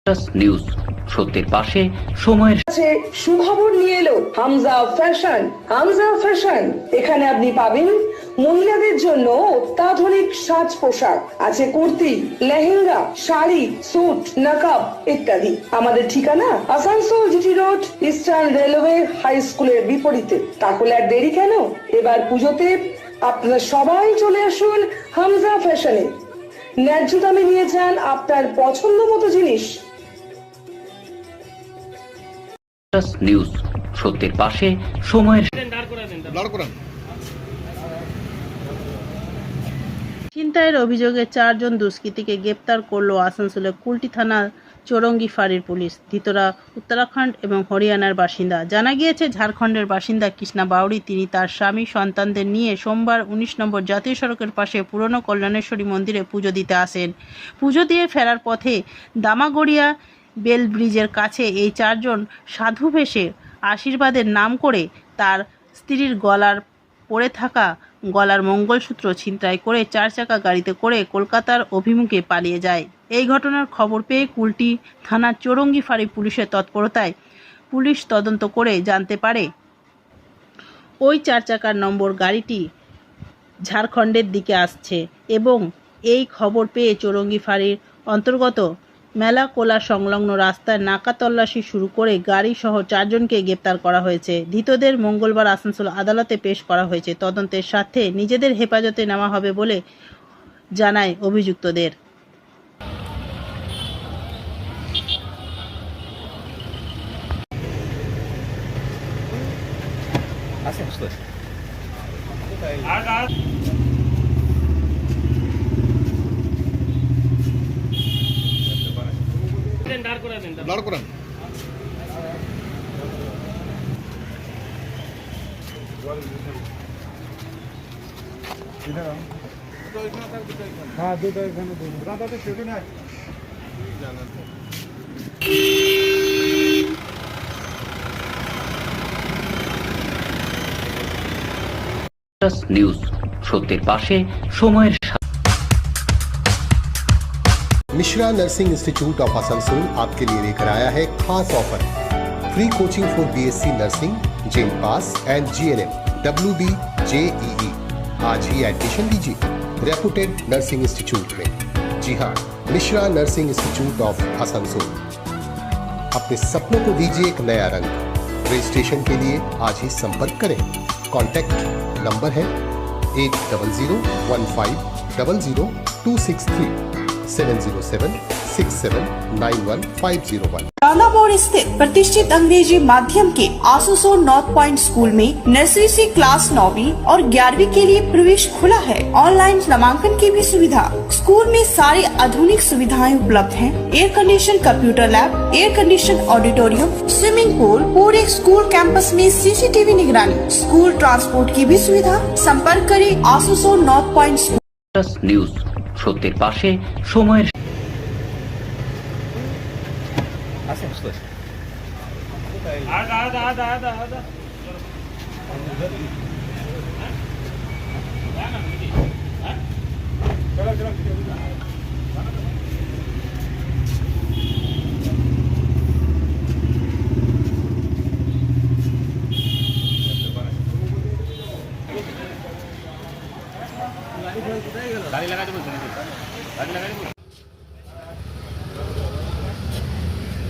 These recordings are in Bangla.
নিউজ সত্যের পাশে সময়ের কাছে সুখবর নিয়ে এলো হামজা ফ্যাশন। হামজা ফ্যাশন, এখানে আপনি পাবেন মহিলাদের জন্য অত্যাধুনিক সাজ পোশাক, আছে কুর্তি, লেহেঙ্গা, শাড়ি, স্যুট, নকাব ইত্যাদি। আমাদের ঠিকানা Asansol GT road, eastern railway high স্কুলের বিপরীতে। তাহলে আর দেরি কেন, এবার পুজোতে আপনারা সবাই চলে আসুন হামজা ফ্যাশনে। ন্যায্য দামে নিয়ে যান আপনার পছন্দ মতো জিনিস। নিউজ সত্যের পাশে সময়ের ছিনতাইয়ের অভিযোগে 4 জন দুষ্কৃতীকে গ্রেপ্তার করল আসানসোলের কুলটি থানার চৌরঙ্গি ফাঁড়ির পুলিশ। ধৃতরা উত্তরাখণ্ড এবং হরিয়ানার বাসিন্দা। জানা গিয়েছে, ঝাড়খণ্ডের বাসিন্দা কৃষ্ণা বাউরি তিনি তার স্বামী সন্তানদের নিয়ে সোমবার 19 নম্বর জাতীয় সড়কের পাশে পুরনো কল্যাণেশ্বরী মন্দিরে পুজো দিতে আসেন। পুজো দিয়ে ফেরার পথে দামাগড়িয়া বেল ব্রিজের কাছে এই 4 জন সাধু বেশে আশীর্বাদের নাম করে তার স্ত্রীর পরে থাকা গলার মঙ্গলসূত্র ছিনতাই করে 4 চাকা গাড়িতে করে কলকাতার অভিমুখে পালিয়ে যায়। এই ঘটনার খবর পেয়ে কুলটি থানার চৌরঙ্গি ফাঁড়ি পুলিশের তৎপরতায় পুলিশ তদন্ত করে জানতে পারে ওই 4 চাকার নম্বর গাড়িটি ঝাড়খণ্ডের দিকে আসছে এবং এই খবর পেয়ে চৌরঙ্গি ফাঁড়ির অন্তর্গত মেলা কোলা সংলগ্ন রাস্তায় নাকা তল্লাশি শুরু করে গাড়ি সহ 4 জনকে গ্রেপ্তার করা হয়েছে। ধৃতদের মঙ্গলবার আসানসোল আদালতে পেশ করা হয়েছে। তদন্তের স্বার্থে নিজেদের হেফাজতে নেওয়া হবে বলে জানায় অভিযুক্তদের। দাঁড় করান। হ্যাঁ, দুটো এখানে দাদাতে ছোট না নিউজ সত্যের পাশে সময়ের Mishra nursing institute of Asansol आपके लिए लेकर आया है खास offer. Free coaching for BSc nursing, जेम pass and GNM, WB, JEE। आज ही एडमिशन लीजिए रेपुटेड नर्सिंग इंस्टीट्यूट में। जी हाँ, Mishra nursing institute of Asansol. अपने सपनों को दीजिए एक नया रंग। रजिस्ट्रेशन के लिए आज ही संपर्क करें। कॉन्टैक्ट नंबर है 8015000263 7076791501। रानामोड़ स्थित प्रतिष्ठित अंग्रेजी माध्यम के आसनसोल नॉर्थ पॉइंट स्कूल में नर्सरी से क्लास 9वीं और 11वीं के लिए प्रवेश खुला है। ऑनलाइन नामांकन की भी सुविधा। स्कूल में सारी आधुनिक सुविधाएं उपलब्ध हैं। Air condition computer lab, air condition auditorium, swimming pool, पूरे स्कूल कैंपस में CCTV निगरानी, स्कूल ट्रांसपोर्ट की भी सुविधा। संपर्क करें Asansol north point school. News সত্যের পাশে সময়ের গাড়ি লাগাতে বলছি নাকি? গাড়ি লাগাতে বলছি।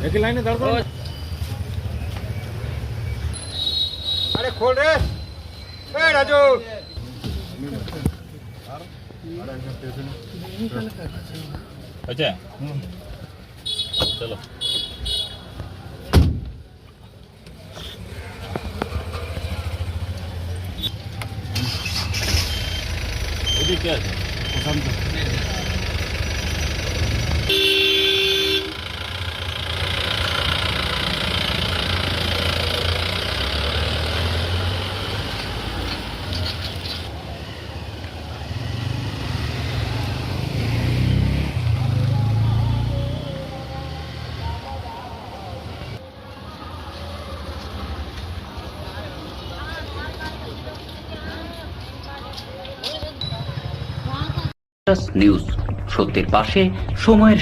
একই লাইনে দাঁড় করো। আরে খোল রে, এ রাজু। আচ্ছা, চলো। ये क्या है? पसंद নিউজ সত্যের পাশে সময়ের